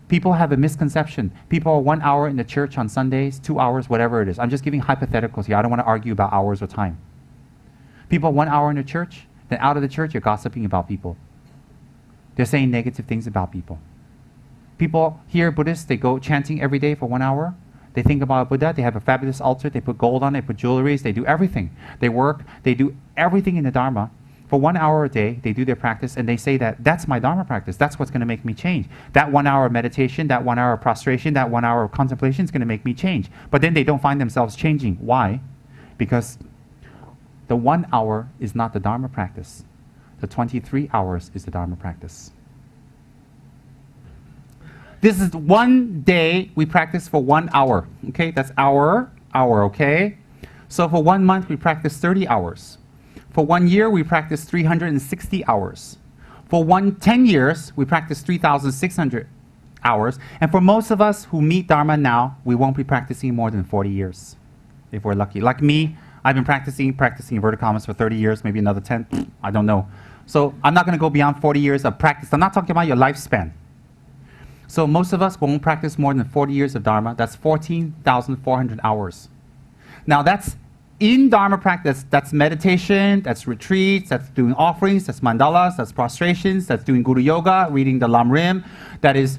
People have a misconception. People are 1 hour in the church on Sundays, 2 hours, whatever it is. I'm just giving hypotheticals here. I don't want to argue about hours or time. People 1 hour in the church, then out of the church, you're gossiping about people. They're saying negative things about people. People here, Buddhists, they go chanting every day for 1 hour. They think about Buddha. They have a fabulous altar. They put gold on it, they put jewelries. They do everything. They work. They do everything in the Dharma. For 1 hour a day, they do their practice, and they say that that's my Dharma practice. That's what's going to make me change. That 1 hour of meditation, that 1 hour of prostration, that 1 hour of contemplation is going to make me change. But then they don't find themselves changing. Why? Because the 1 hour is not the Dharma practice. The 23 hours is the Dharma practice. This is one day we practice for 1 hour. Okay, that's hour, okay? So for 1 month, we practice 30 hours. For 1 year, we practice 360 hours. For 10 years, we practice 3,600 hours. And for most of us who meet Dharma now, we won't be practicing more than 40 years, if we're lucky. Like me, I've been practicing inverted commas for 30 years, maybe another 10, I don't know. So I'm not going to go beyond 40 years of practice. I'm not talking about your lifespan. So most of us won't practice more than 40 years of Dharma. That's 14,400 hours. Now that's in Dharma practice, that's meditation, that's retreats, that's doing offerings, that's mandalas, that's prostrations, that's doing Guru Yoga, reading the Lamrim, that is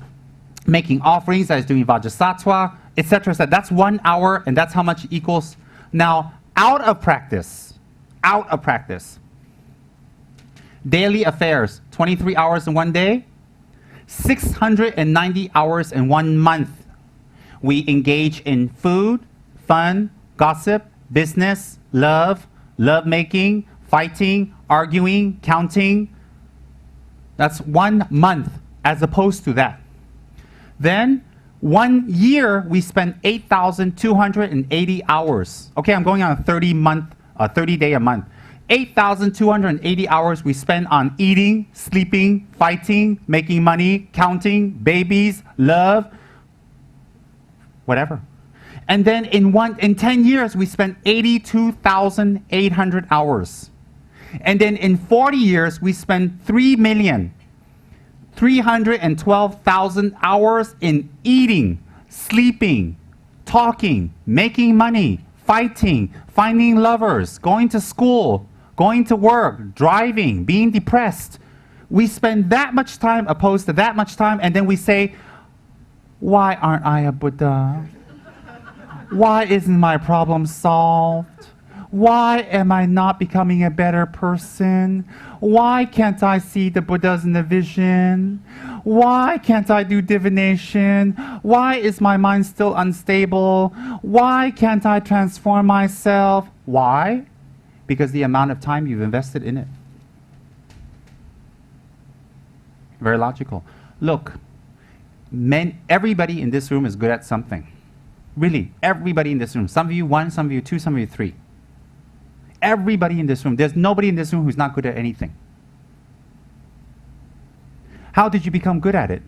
making offerings, that is doing Vajrasattva, etc. So that's 1 hour, and that's how much it equals. Now, out of practice, daily affairs, 23 hours in 1 day, 690 hours in 1 month. We engage in food, fun, gossip, business, love making, fighting, arguing, counting. That's 1 month as opposed to that. Then 1 year we spend 8,280 hours. Okay, I'm going on a 30 day a month. 8,280 hours we spend on eating, sleeping, fighting, making money, counting, babies, love, whatever. And then in 10 years, we spent 82,800 hours. And then in 40 years, we spent 3,312,000 hours in eating, sleeping, talking, making money, fighting, finding lovers, going to school, going to work, driving, being depressed. We spend that much time opposed to that much time, and then we say, why aren't I a Buddha? Why isn't my problem solved? Why am I not becoming a better person? Why can't I see the Buddhas in the vision? Why can't I do divination? Why is my mind still unstable? Why can't I transform myself? Why? Because the amount of time you've invested in it. Very logical. Look, everybody in this room is good at something. Really, everybody in this room. Some of you 1, some of you 2, some of you 3. Everybody in this room. There's nobody in this room who's not good at anything. How did you become good at it?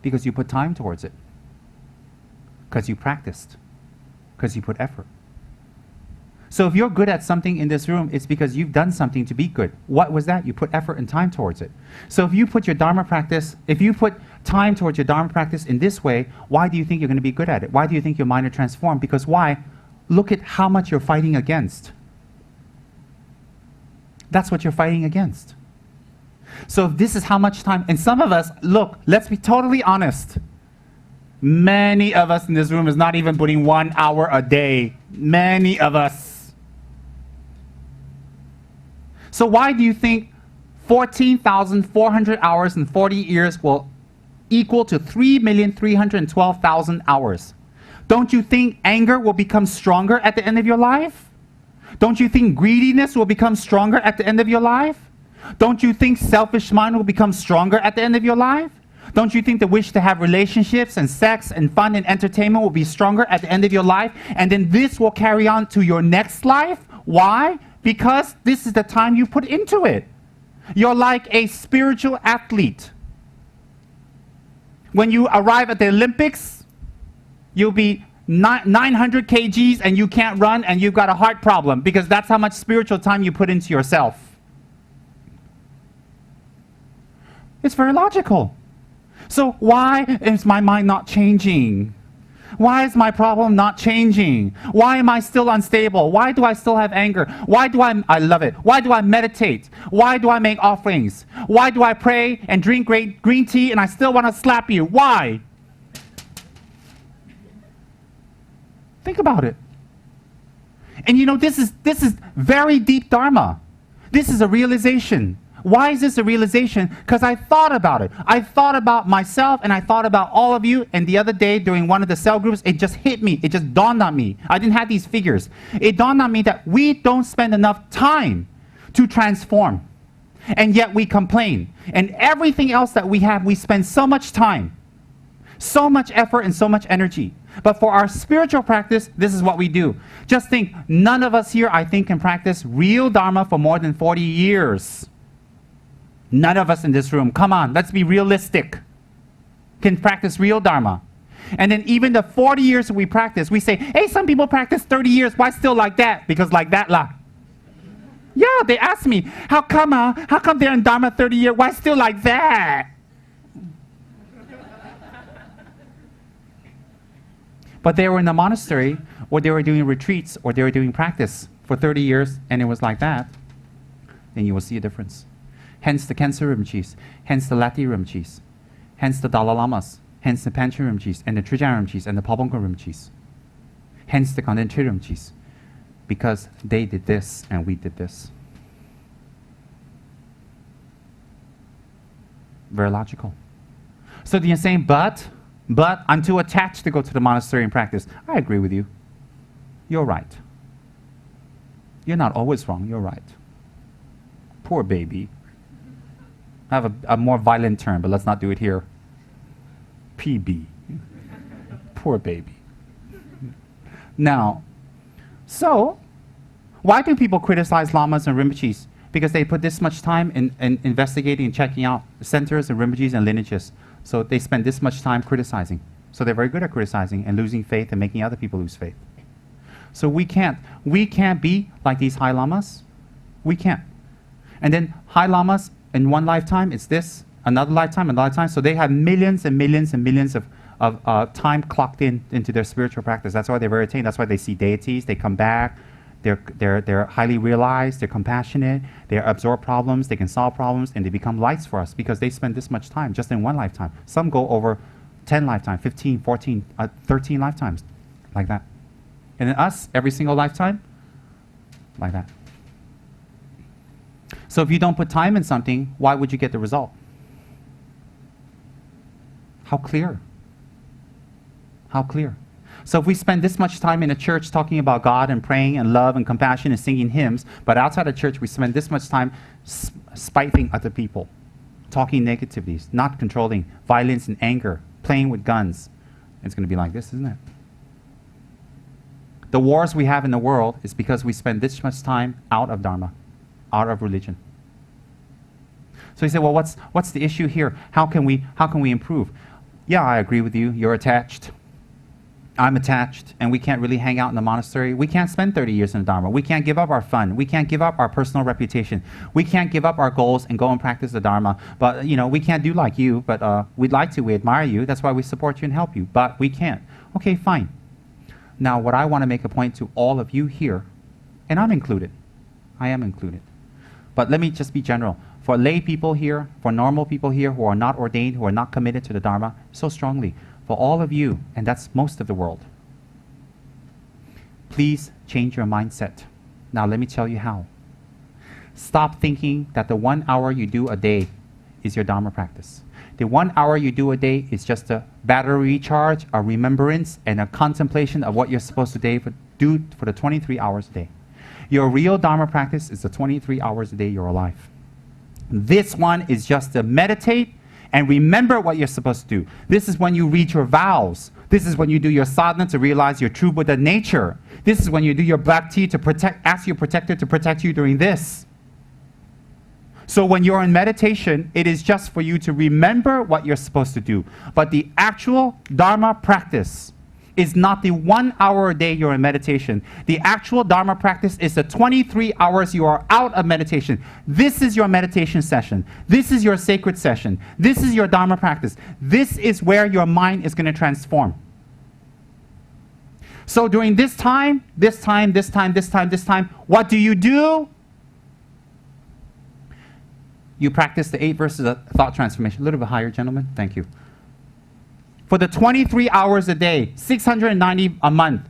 Because you put time towards it. Because you practiced. Because you put effort. So if you're good at something in this room, it's because you've done something to be good. What was that? You put effort and time towards it. So if you put your Dharma practice, if you put time towards your Dharma practice in this way, why do you think you're going to be good at it? Why do you think your mind will transform? Because why? Look at how much you're fighting against. That's what you're fighting against. So if this is how much time, and some of us, look, let's be totally honest. Many of us in this room is not even putting 1 hour a day. Many of us. So why do you think 14,400 hours in 40 years will equal to 3,312,000 hours? Don't you think anger will become stronger at the end of your life? Don't you think greediness will become stronger at the end of your life? Don't you think selfish mind will become stronger at the end of your life? Don't you think the wish to have relationships and sex and fun and entertainment will be stronger at the end of your life? And then this will carry on to your next life? Why? Because this is the time you put into it. You're like a spiritual athlete. When you arrive at the Olympics, you'll be 900 kgs and you can't run and you've got a heart problem because that's how much spiritual time you put into yourself. It's very logical. So why is my mind not changing? Why is my problem not changing? Why am I still unstable? Why do I still have anger? Why do I love it? Why do I meditate? Why do I make offerings? Why do I pray and drink great green tea and I still want to slap you? Why? Think about it. And you know, this is very deep Dharma. This is a realization. Why is this a realization? Because I thought about it. I thought about myself and I thought about all of you. And the other day during one of the cell groups, it just hit me. It just dawned on me. I didn't have these figures. It dawned on me that we don't spend enough time to transform. And yet we complain. And everything else that we have, we spend so much time, so much effort and so much energy. But for our spiritual practice, this is what we do. Just think, none of us here, I think, can practice real Dharma for more than 40 years. None of us in this room, come on, let's be realistic, can practice real Dharma. And then even the 40 years that we practice, we say, hey, some people practice 30 years, why still like that? Because like that lah. Yeah, they ask me, how come they're in Dharma 30 years, why still like that? But they were in the monastery, or they were doing retreats, or they were doing practice for 30 years, and it was like that, then you will see a difference. Hence the Khensa Rinpoches, hence the Lati Rinpoches, hence the Dalai Lamas, hence the Panchen Rinpoches, and the Trijang Rinpoches, and the Pabongko Rinpoches, hence the Kanden Tri Rinpoches, because they did this and we did this. Very logical. So you're saying, but I'm too attached to go to the monastery and practice. I agree with you. You're right. You're not always wrong, you're right. Poor baby. I have a more violent term, but let's not do it here. PB. Poor baby. Now, so, why do people criticize lamas and rinpoches? Because they put this much time in investigating and checking out centers and rinpoches and lineages. So they spend this much time criticizing. So they're very good at criticizing and losing faith and making other people lose faith. So we can't be like these high lamas. We can't. And then high lamas, in one lifetime, it's this, another lifetime. So they have millions and millions and millions of time clocked into their spiritual practice. That's why they're very attained. That's why they see deities. They come back. They're highly realized. They're compassionate. They absorb problems. They can solve problems, and they become lights for us because they spend this much time just in one lifetime. Some go over 10 lifetimes, 15, 14, 13 lifetimes, like that. And then us, every single lifetime, like that. So if you don't put time in something, why would you get the result? How clear? How clear? So if we spend this much time in a church talking about God and praying and love and compassion and singing hymns, but outside of church we spend this much time spiting other people, talking negativities, not controlling, violence and anger, playing with guns, it's going to be like this, isn't it? The wars we have in the world is because we spend this much time out of Dharma, out of religion. So you say, well, what's the issue here? How can we improve? Yeah, I agree with you. You're attached. I'm attached, and we can't really hang out in the monastery. We can't spend 30 years in the Dharma. We can't give up our fun. We can't give up our personal reputation. We can't give up our goals and go and practice the Dharma. But, you know, we can't do like you, but we'd like to. We admire you. That's why we support you and help you. But we can't. Okay, fine. Now, what I want to make a point to all of you here, and I'm included. I am included. But let me just be general. For lay people here, for normal people here who are not ordained, who are not committed to the Dharma, so strongly, for all of you, and that's most of the world, please change your mindset. Now let me tell you how. Stop thinking that the 1 hour you do a day is your Dharma practice. The 1 hour you do a day is just a battery recharge, a remembrance, and a contemplation of what you're supposed to do for the 23 hours a day. Your real Dharma practice is the 23 hours a day you're alive. This one is just to meditate and remember what you're supposed to do. This is when you read your vows. This is when you do your sadhana to realize your true Buddha nature. This is when you do your black tea to ask your protector to protect you during this. So when you're in meditation, it is just for you to remember what you're supposed to do. But the actual Dharma practice is not the 1 hour a day you're in meditation. The actual Dharma practice is the 23 hours you are out of meditation. This is your meditation session. This is your sacred session. This is your Dharma practice. This is where your mind is going to transform. So during this time, what do? You practice the 8 verses of thought transformation. A little bit higher, gentlemen. Thank you. For the 23 hours a day, 690 a month,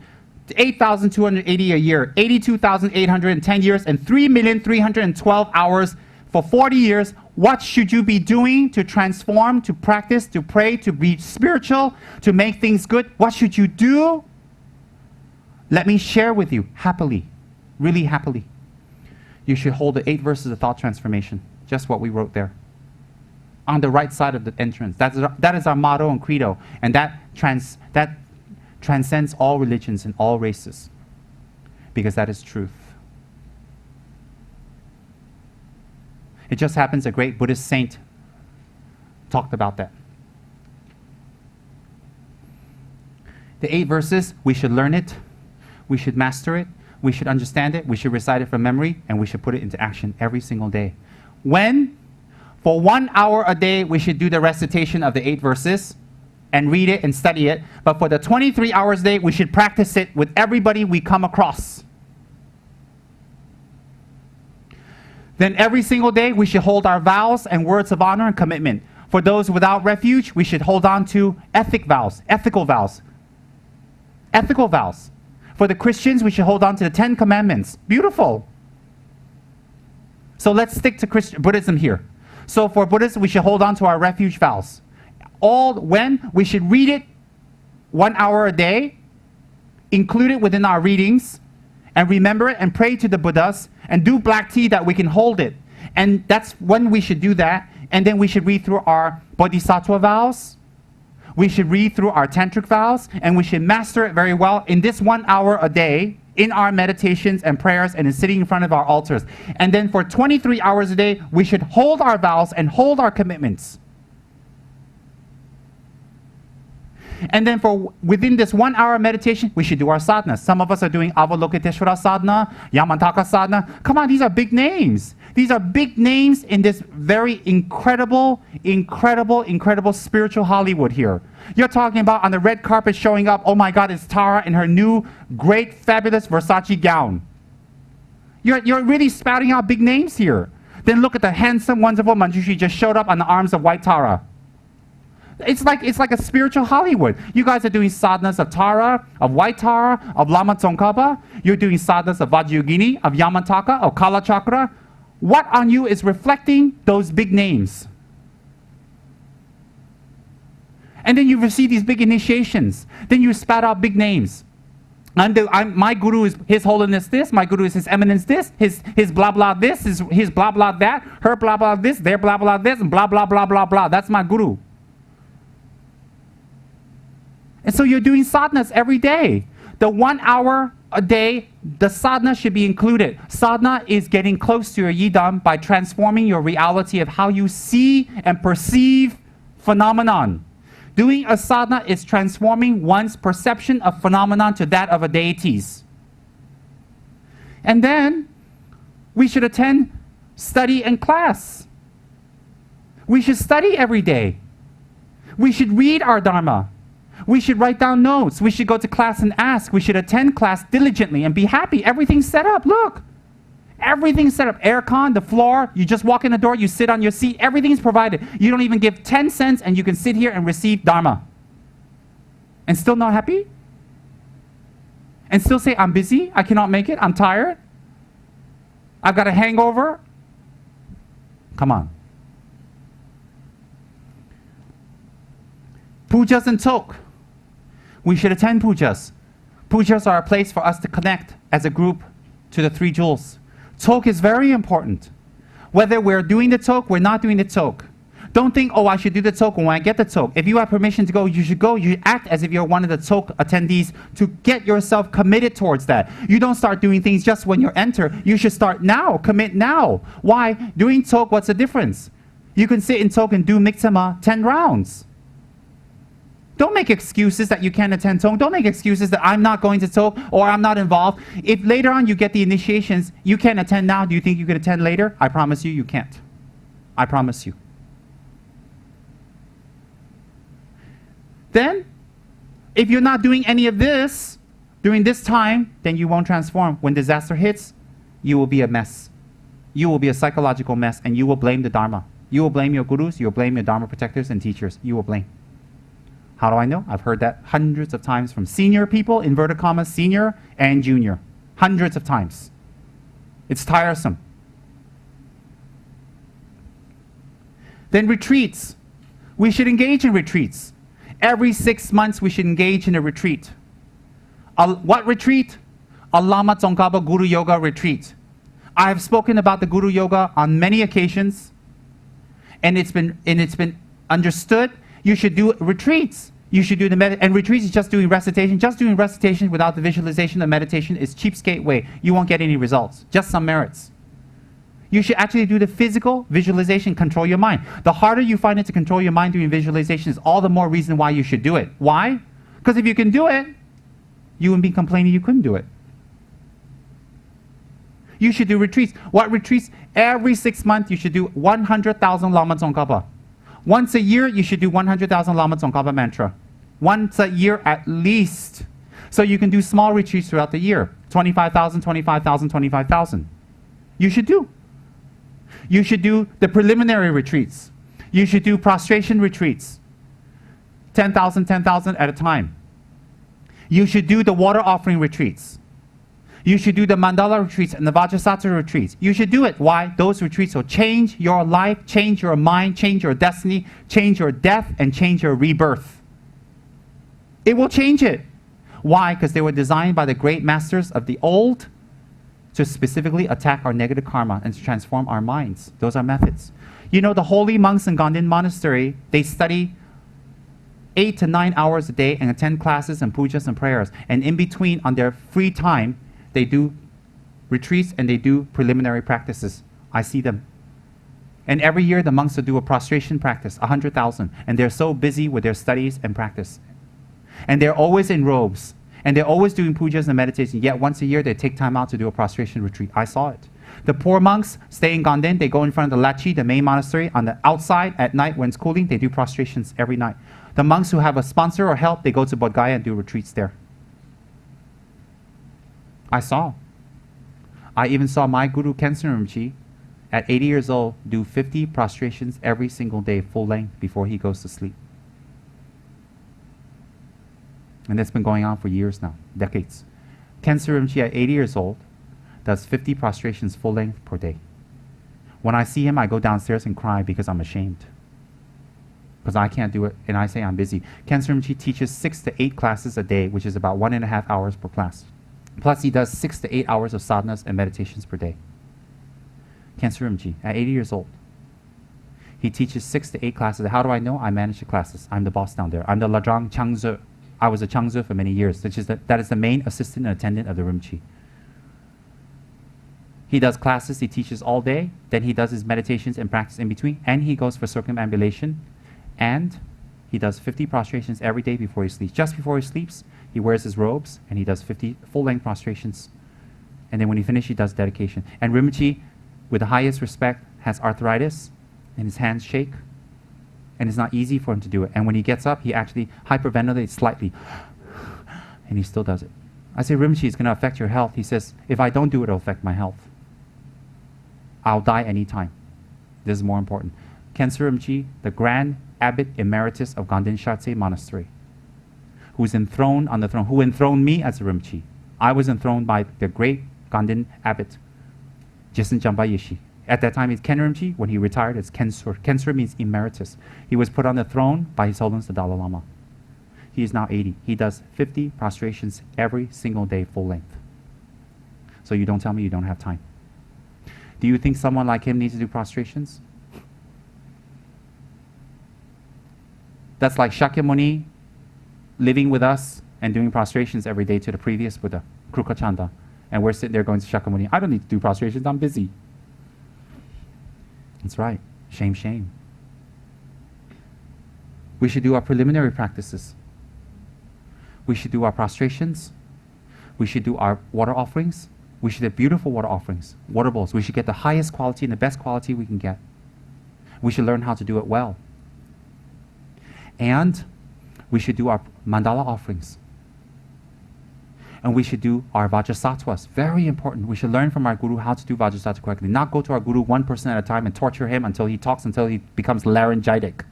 8,280 a year, 82,810 years, and 3,312 hours for 40 years, what should you be doing to transform, to practice, to pray, to be spiritual, to make things good? What should you do? Let me share with you, happily, really happily. You should hold the 8 verses of thought transformation, just what we wrote there, on the right side of the entrance. That is our motto and credo, and that transcends all religions and all races, because that is truth. It just happens a great Buddhist saint talked about that. The 8 verses, we should learn it, we should master it, we should understand it, we should recite it from memory, and we should put it into action every single day. When? For 1 hour a day, we should do the recitation of the 8 verses and read it and study it. But for the 23 hours a day, we should practice it with everybody we come across. Then every single day, we should hold our vows and words of honor and commitment. For those without refuge, we should hold on to ethical vows. Ethical vows. For the Christians, we should hold on to the 10 commandments. Beautiful. So let's stick to Buddhism here. So for Buddhists, we should hold on to our refuge vows. We should read it 1 hour a day, include it within our readings, and remember it and pray to the Buddhas, and do black tea that we can hold it. And that's when we should do that. And then we should read through our bodhisattva vows. We should read through our tantric vows, and we should master it very well in this 1 hour a day, in our meditations and prayers, and in sitting in front of our altars. And then for 23 hours a day, we should hold our vows and hold our commitments. And then within this 1 hour meditation, we should do our sadhanas. Some of us are doing Avalokiteshvara sadhana, Yamantaka sadhana. Come on, these are big names. These are big names in this very incredible spiritual Hollywood here. You're talking about on the red carpet showing up, oh my God, it's Tara in her new, great, fabulous Versace gown. You're really spouting out big names here. Then look at the handsome, wonderful Manjushri just showed up on the arms of White Tara. It's like a spiritual Hollywood. You guys are doing sadhanas of Tara, of White Tara, of Lama Tsongkhapa. You're doing sadhanas of Vajrayogini, of Yamantaka, of Kala Chakra. What on you is reflecting those big names? And then you receive these big initiations. Then you spat out big names. My guru is His Holiness this, my guru is His Eminence this, his blah blah this, his blah blah that, her blah blah this, their blah blah this, and blah blah blah blah blah. That's my guru. And so you're doing sadhanas every day. The 1 hour a day, the sadhana should be included. Sadhana is getting close to your yidam by transforming your reality of how you see and perceive phenomenon. Doing a sadhana is transforming one's perception of phenomenon to that of a deity's. And then we should attend study and class. We should study every day. We should read our Dharma. We should write down notes. We should go to class and ask. We should attend class diligently and be happy. Everything's set up. Look. Everything's set up. Aircon, the floor. You just walk in the door. You sit on your seat. Everything's provided. You don't even give 10 cents and you can sit here and receive Dharma. And still not happy? And still say, I'm busy. I cannot make it. I'm tired. I've got a hangover. Come on. Pujas and talk. We should attend pujas. Pujas are a place for us to connect as a group to the 3 jewels. Talk is very important. Whether we're doing the talk, we're not doing the talk. Don't think, oh, I should do the talk when I get the talk. If you have permission to go, you should go. You act as if you're one of the talk attendees to get yourself committed towards that. You don't start doing things just when you enter. You should start now. Commit now. Why? Doing talk, what's the difference? You can sit in talk and do miksama 10 rounds. Don't make excuses that you can't attend Tong. Don't make excuses that I'm not going to Tong or I'm not involved. If later on you get the initiations, you can't attend now. Do you think you could attend later? I promise you, you can't. I promise you. Then, if you're not doing any of this during this time, then you won't transform. When disaster hits, you will be a mess. You will be a psychological mess, and you will blame the Dharma. You will blame your gurus, you will blame your Dharma protectors and teachers. You will blame. How do I know? I've heard that hundreds of times from senior people, inverted commas, senior and junior. Hundreds of times. It's tiresome. Then retreats. We should engage in retreats. Every 6 months we should engage in a retreat. What retreat? A Lama Tsongkhapa Guru Yoga retreat. I have spoken about the Guru Yoga on many occasions, and it's been understood. You should do retreats. You should do and retreats is just doing recitation. Just doing recitation without the visualization and meditation is cheapskate way. You won't get any results, just some merits. You should actually do the physical visualization, control your mind. The harder you find it to control your mind doing visualization is all the more reason why you should do it. Why? Because if you can do it, you wouldn't be complaining you couldn't do it. You should do retreats. What retreats? Every 6 months you should do 100,000 Lama Tsongkhapa. Once a year you should do 100,000 Lama Tsongkhapa mantra. Once a year at least. So you can do small retreats throughout the year. 25,000, 25,000, 25,000. You should do. You should do the preliminary retreats. You should do prostration retreats. 10,000, 10,000 at a time. You should do the water offering retreats. You should do the mandala retreats and the vajrasattva retreats. You should do it. Why? Those retreats will change your life, change your mind, change your destiny, change your death, and change your rebirth. It will change it. Why? Because they were designed by the great masters of the old to specifically attack our negative karma and to transform our minds. Those are methods. You know, the holy monks in Ganden Monastery, they study 8 to 9 hours a day and attend classes and pujas and prayers. And in between, on their free time, they do retreats and they do preliminary practices. I see them. And every year, the monks will do a prostration practice, 100,000. And they're so busy with their studies and practice. And they're always in robes. And they're always doing pujas and meditation. Yet once a year, they take time out to do a prostration retreat. I saw it. The poor monks stay in Ganden. They go in front of the Lachi, the main monastery. On the outside, at night, when it's cooling, they do prostrations every night. The monks who have a sponsor or help, they go to Bodh Gaya and do retreats there. I saw. I even saw my guru, Tsem Rinpoche, at 80 years old, do 50 prostrations every single day, full length, before he goes to sleep. And that's been going on for years now, decades. Tsem Rinpoche at 80 years old does 50 prostrations full length per day. When I see him, I go downstairs and cry because I'm ashamed. Because I can't do it, and I say I'm busy. Tsem Rinpoche teaches 6 to 8 classes a day, which is about 1.5 hours per class. Plus, he does 6 to 8 hours of sadhanas and meditations per day. Tsem Rinpoche, at 80 years old. He teaches 6 to 8 classes. How do I know? I manage the classes. I'm the boss down there. I'm the Ladrang Changzi. I was a Changzi for many years. That is the main assistant and attendant of the Rinpoche. He does classes, he teaches all day, then he does his meditations and practice in between, and he goes for circumambulation, and he does 50 prostrations every day before he sleeps. Just before he sleeps, he wears his robes, and he does 50 full-length prostrations. And then when he finishes, he does dedication. And Rinpoche, with the highest respect, has arthritis, and his hands shake, and it's not easy for him to do it. And when he gets up, he actually hyperventilates slightly, and he still does it. I say, Rinpoche, it's going to affect your health. He says, if I don't do it, it'll affect my health. I'll die anytime. This is more important. Tsem Rinpoche, the Grand Abbot Emeritus of Ganden Shatse Monastery, who's enthroned on the throne, who enthroned me as a Rinpoche. I was enthroned by the great Ganden Abbot, Jisen Jamba Yeshi. At that time, it's Ken Rinpoche. When he retired, it's Kensur. Kensur means emeritus. He was put on the throne by His Holiness the Dalai Lama. He is now 80. He does 50 prostrations every single day, full length. So you don't tell me you don't have time. Do you think someone like him needs to do prostrations? That's like Shakyamuni living with us and doing prostrations every day to the previous Buddha, Krukachanda. And we're sitting there going to Shakyamuni, I don't need to do prostrations, I'm busy. That's right. Shame, shame. We should do our preliminary practices. We should do our prostrations. We should do our water offerings. We should have beautiful water offerings, water bowls. We should get the highest quality and the best quality we can get. We should learn how to do it well. And we should do our mandala offerings. And we should do our vajrasattwas. Very important. We should learn from our guru how to do vajrasattva correctly. Not go to our guru one person at a time and torture him until he talks, until he becomes laryngitic.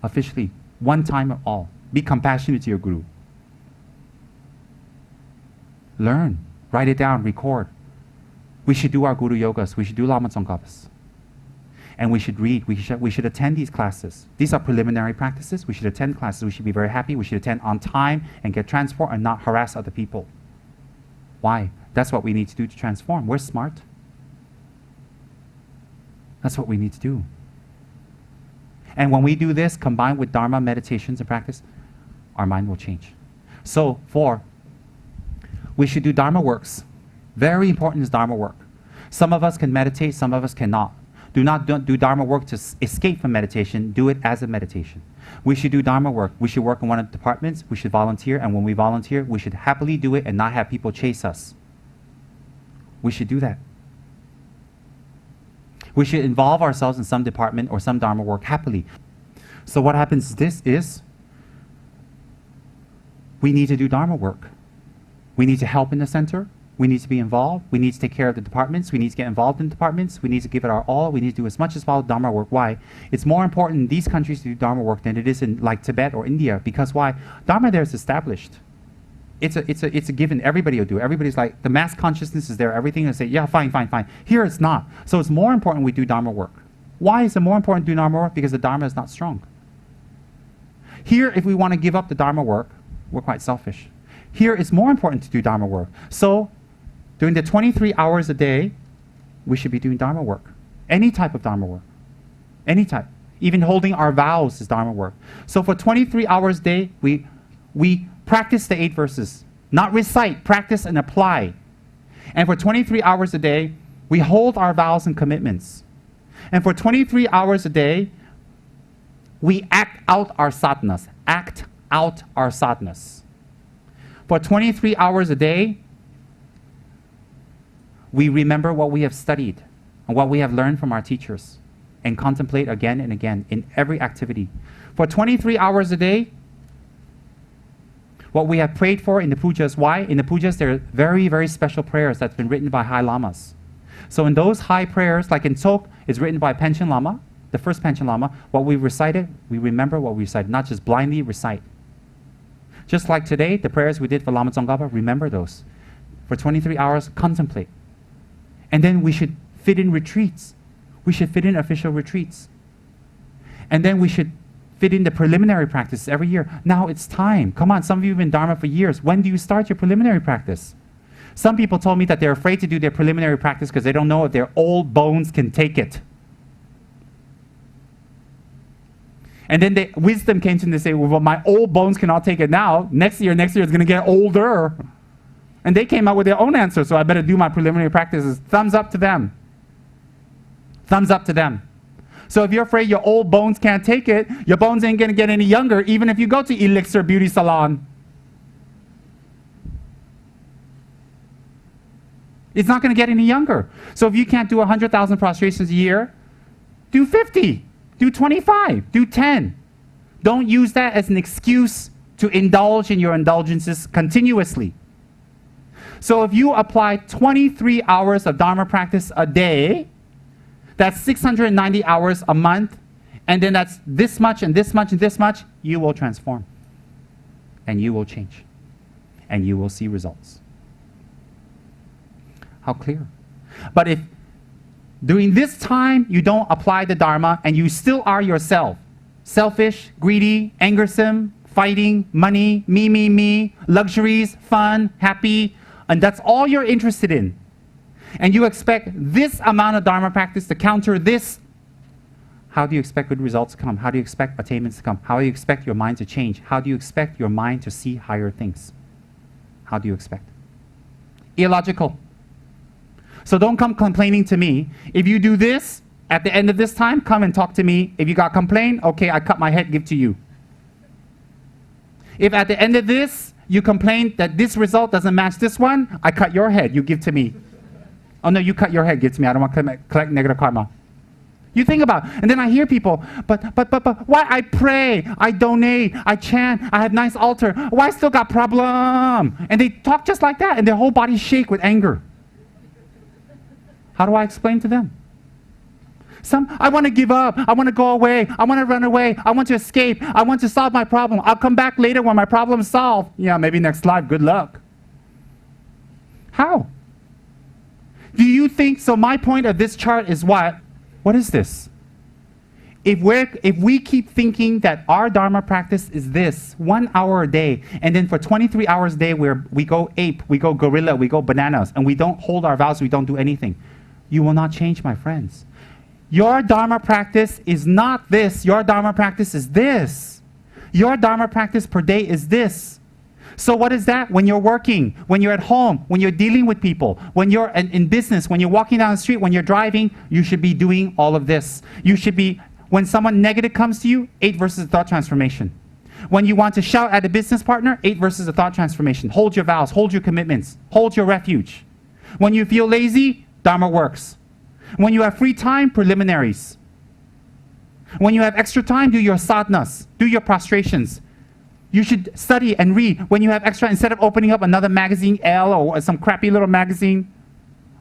Officially, one time at all. Be compassionate to your guru. Learn. Write it down. Record. We should do our guru yogas. We should do lama tsongkhapas. And we should read. We should attend these classes. These are preliminary practices. We should attend classes. We should be very happy. We should attend on time and get transport and not harass other people. Why? That's what we need to do to transform. We're smart. That's what we need to do. And when we do this, combined with Dharma meditations and practice, our mind will change. So, 4, we should do Dharma works. Very important is Dharma work. Some of us can meditate, some of us cannot. Do not do Dharma work to escape from meditation. Do it as a meditation. We should do Dharma work. We should work in one of the departments. We should volunteer. And when we volunteer, we should happily do it and not have people chase us. We should do that. We should involve ourselves in some department or some Dharma work happily. So what happens is we need to do Dharma work. We need to help in the center. We need to be involved. We need to take care of the departments. We need to get involved in departments. We need to give it our all. We need to do as much as possible Dharma work. Why? It's more important in these countries to do Dharma work than it is in like Tibet or India. Because why? Dharma there is established. It's a given. Everybody will do it. Everybody's like, the mass consciousness is there. Everything will say, yeah, fine, fine, fine. Here it's not. So it's more important we do Dharma work. Why is it more important to do Dharma work? Because the Dharma is not strong. Here, if we want to give up the Dharma work, we're quite selfish. Here, it's more important to do Dharma work. So during the 23 hours a day, we should be doing Dharma work. Any type of Dharma work. Any type. Even holding our vows is Dharma work. So for 23 hours a day, we practice the 8 verses. Not recite, practice and apply. And for 23 hours a day, we hold our vows and commitments. And for 23 hours a day, we act out our sadhanas. Act out our sadhanas. For 23 hours a day, we remember what we have studied and what we have learned from our teachers and contemplate again and again in every activity. For 23 hours a day, what we have prayed for in the pujas. Why? In the pujas, there are very, very special prayers that's been written by high lamas. So in those high prayers, like in Tsok, it's written by Panchen Lama, the first Panchen Lama. What we recited, we remember what we recited, not just blindly recite. Just like today, the prayers we did for Lama Tsongkhapa, remember those. For 23 hours, contemplate. And then we should fit in retreats. We should fit in official retreats. And then we should fit in the preliminary practice every year. Now it's time. Come on, some of you have been Dharma for years. When do you start your preliminary practice? Some people told me that they're afraid to do their preliminary practice because they don't know if their old bones can take it. And then wisdom came to them to say, well, my old bones cannot take it now. Next year it's going to get older. And they came out with their own answer, so I better do my preliminary practices. Thumbs up to them. Thumbs up to them. So if you're afraid your old bones can't take it, your bones ain't going to get any younger, even if you go to Elixir Beauty Salon. It's not going to get any younger. So if you can't do 100,000 prostrations a year, do 50, do 25, do 10. Don't use that as an excuse to indulge in your indulgences continuously. So if you apply 23 hours of Dharma practice a day, that's 690 hours a month, and then that's this much and this much and this much, you will transform. And you will change. And you will see results. How clear? But if during this time you don't apply the Dharma and you still are yourself, selfish, greedy, angersome, fighting, money, me, luxuries, fun, happy, and that's all you're interested in, and you expect this amount of Dharma practice to counter this, how do you expect good results to come? How do you expect attainments to come? How do you expect your mind to change? How do you expect your mind to see higher things? How do you expect? Illogical. So don't come complaining to me. If you do this, At the end of this time, come and talk to me. If you got complaint, okay, I cut my head, give to you. If at the end of this, you complain that this result doesn't match this one, I cut your head, you give to me. Oh no, you cut your head, give to me. I don't want to collect negative karma. You think about it. And then I hear people, but why I pray, I donate, I chant, I have nice altar, why I still got problem? And they talk just like that and their whole body shake with anger. How do I explain to them? I want to give up, I want to go away, I want to run away, I want to escape, I want to solve my problem. I'll come back later when my problem is solved. Yeah, maybe next life, good luck. How? Do you think, so my point of this chart is what? What is this? If we keep thinking that our Dharma practice is this, 1 hour a day, and then for 23 hours a day where we go ape, we go gorilla, we go bananas, and we don't hold our vows, we don't do anything, you will not change, my friends. Your Dharma practice is not this. Your Dharma practice is this. Your Dharma practice per day is this. So what is that? When you're working, when you're at home, when you're dealing with people, when you're in business, when you're walking down the street, when you're driving, you should be doing all of this. You should be, when someone negative comes to you, 8 verses of thought transformation. When you want to shout at a business partner, 8 verses of thought transformation. Hold your vows, hold your commitments, hold your refuge. When you feel lazy, Dharma works. When you have free time, preliminaries. When you have extra time, do your sadhanas, do your prostrations. You should study and read. When you have extra, instead of opening up another magazine, L, or some crappy little magazine,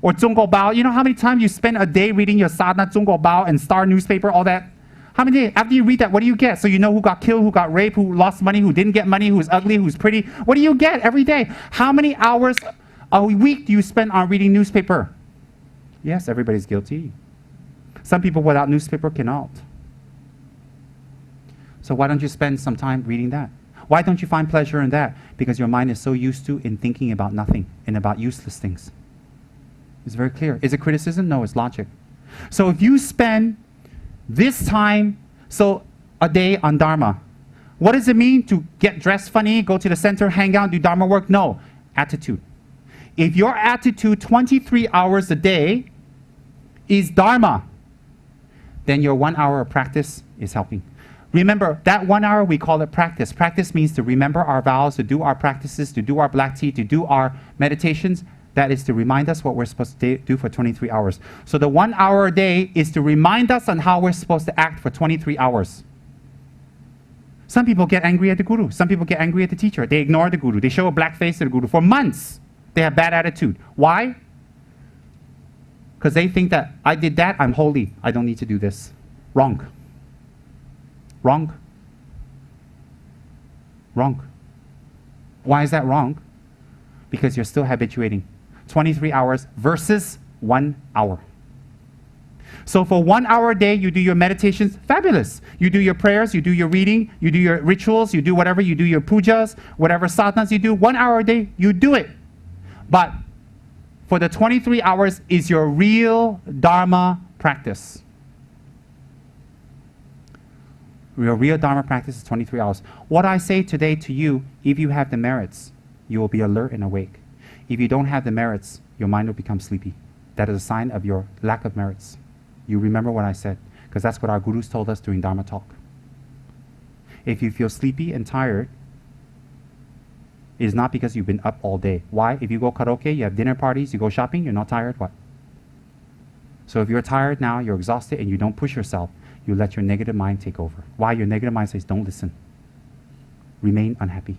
or Zhongguo Bao, you know how many times you spend a day reading your sadhana, Zhongguo Bao, and Star newspaper, all that? How many days? After you read that, what do you get? So you know who got killed, who got raped, who lost money, who didn't get money, who's ugly, who's pretty. What do you get every day? How many hours a week do you spend on reading newspaper? Yes, everybody's guilty. Some people without newspaper cannot. So why don't you spend some time reading that? Why don't you find pleasure in that? Because your mind is so used to in thinking about nothing and about useless things. It's very clear. Is it criticism? No, it's logic. So if you spend this time, so a day on Dharma, what does it mean to get dressed funny, go to the center, hang out, do Dharma work? No, attitude. If your attitude 23 hours a day is Dharma, then your 1 hour of practice is helping. Remember, that 1 hour, we call it practice. Practice means to remember our vows, to do our practices, to do our black tea, to do our meditations. That is to remind us what we're supposed to do for 23 hours. So the 1 hour a day is to remind us on how we're supposed to act for 23 hours. Some people get angry at the guru. Some people get angry at the teacher. They ignore the guru. They show a black face to the guru for months. They have bad attitude. Why? Because they think that I did that, I'm holy. I don't need to do this. Wrong. Wrong. Wrong. Why is that wrong? Because you're still habituating. 23 hours versus 1 hour. So for 1 hour a day, you do your meditations, fabulous. You do your prayers, you do your reading, you do your rituals, you do whatever, you do your pujas, whatever sadhanas you do, 1 hour a day, you do it. But for the 23 hours is your real Dharma practice. Your real Dharma practice is 23 hours. What I say today to you, if you have the merits, you will be alert and awake. If you don't have the merits, your mind will become sleepy. That is a sign of your lack of merits. You remember what I said, because that's what our gurus told us during Dharma talk. If you feel sleepy and tired, it is not because you've been up all day. Why? If you go karaoke, you have dinner parties, you go shopping, you're not tired, what? So if you're tired now, you're exhausted, and you don't push yourself, you let your negative mind take over. Why? Your negative mind says, don't listen. Remain unhappy.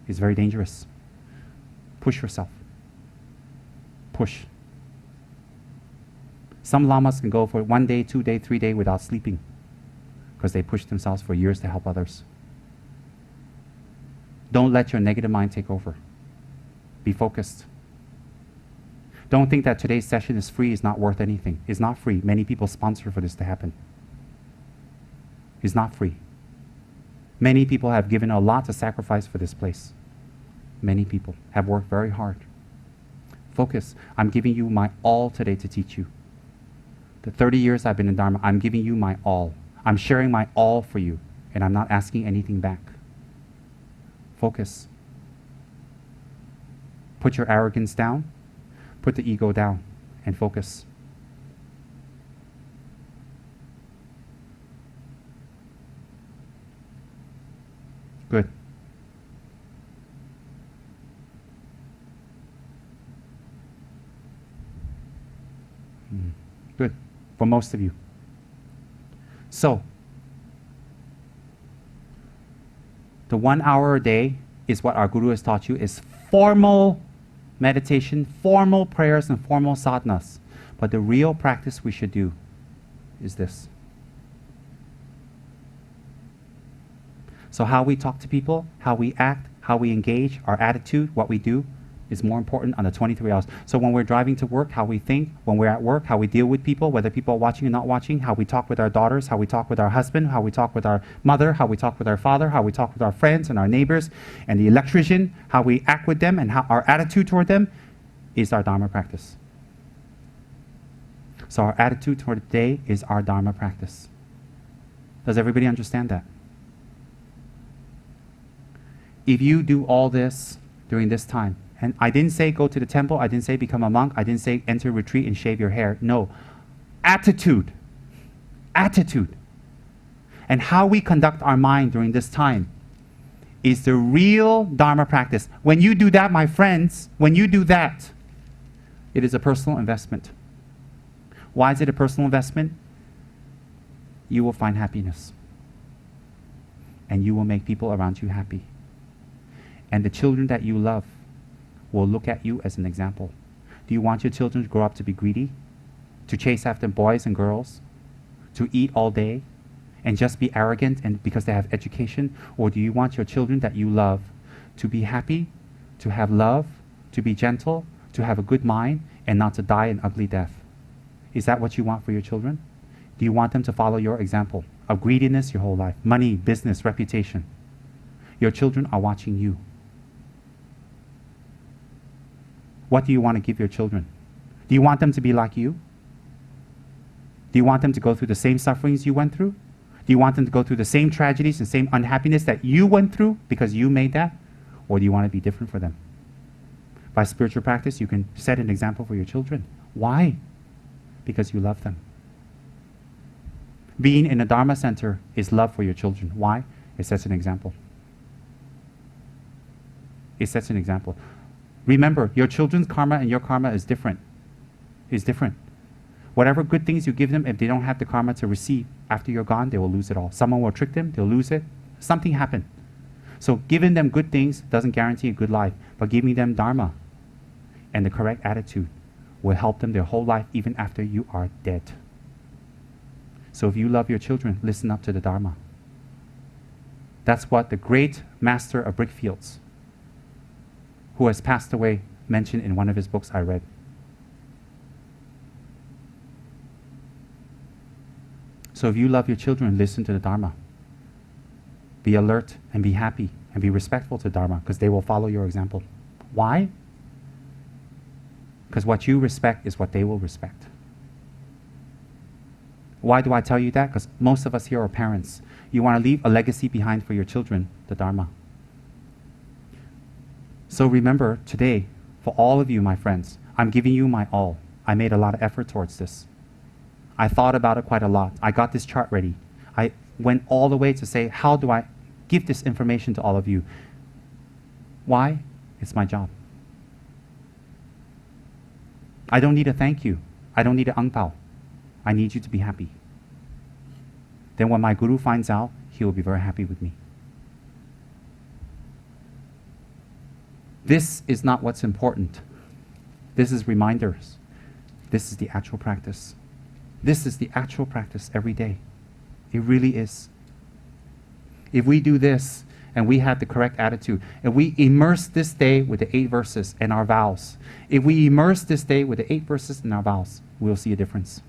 It's very dangerous. Push yourself. Push. Some lamas can go for 1 day, 2 day, 3 day without sleeping because they pushed themselves for years to help others. Don't let your negative mind take over. Be focused. Don't think that today's session is free, is not worth anything. It's not free. Many people sponsor for this to happen. It's not free. Many people have given a lot to sacrifice for this place. Many people have worked very hard. Focus. I'm giving you my all today to teach you. The 30 years I've been in Dharma, I'm giving you my all. I'm sharing my all for you, and I'm not asking anything back. Focus. Put your arrogance down. Put the ego down and focus. Good. Good. For most of you. So, the 1 hour a day is what our Guru has taught you, is formal meditation, formal prayers, and formal sadhanas. But the real practice we should do is this. So how we talk to people, how we act, how we engage, our attitude, what we do, is more important on the 23 hours. So when we're driving to work, how we think, when we're at work, how we deal with people, whether people are watching or not watching, how we talk with our daughters, how we talk with our husband, how we talk with our mother, how we talk with our father, how we talk with our friends and our neighbors, and the electrician, how we act with them, and how our attitude toward them is our Dharma practice. So our attitude toward the day is our Dharma practice. Does everybody understand that? If you do all this during this time, and I didn't say go to the temple, I didn't say become a monk, I didn't say enter retreat and shave your hair. No. Attitude. Attitude. And how we conduct our mind during this time is the real Dharma practice. When you do that, my friends, when you do that, it is a personal investment. Why is it a personal investment? You will find happiness. And you will make people around you happy. And the children that you love will look at you as an example. Do you want your children to grow up to be greedy? To chase after boys and girls? To eat all day? And just be arrogant and because they have education? Or do you want your children that you love to be happy, to have love, to be gentle, to have a good mind, and not to die an ugly death? Is that what you want for your children? Do you want them to follow your example of greediness your whole life? Money, business, reputation. Your children are watching you. What do you want to give your children? Do you want them to be like you? Do you want them to go through the same sufferings you went through? Do you want them to go through the same tragedies and same unhappiness that you went through because you made that? Or do you want to be different for them? By spiritual practice, you can set an example for your children. Why? Because you love them. Being in a Dharma center is love for your children. Why? It sets an example. It sets an example. Remember, your children's karma and your karma is different. Is different. Whatever good things you give them, if they don't have the karma to receive, after you're gone, they will lose it all. Someone will trick them, they'll lose it. Something happened. So giving them good things doesn't guarantee a good life, but giving them Dharma and the correct attitude will help them their whole life, even after you are dead. So if you love your children, listen up to the Dharma. That's what the great master of brickfields, who has passed away, mentioned in one of his books I read. So if you love your children, listen to the Dharma. Be alert and be happy and be respectful to Dharma, because they will follow your example. Why? Because what you respect is what they will respect. Why do I tell you that? Because most of us here are parents. You want to leave a legacy behind for your children, the Dharma. So remember, today, for all of you, my friends, I'm giving you my all. I made a lot of effort towards this. I thought about it quite a lot. I got this chart ready. I went all the way to say, how do I give this information to all of you? Why? It's my job. I don't need a thank you. I don't need an ang pao. I need you to be happy. Then when my Guru finds out, he will be very happy with me. This is not what's important. This is reminders. This is the actual practice. This is the actual practice every day. It really is. If we do this and we have the correct attitude, if we immerse this day with the 8 verses and our vows, if we immerse this day with the 8 verses and our vows, we'll see a difference.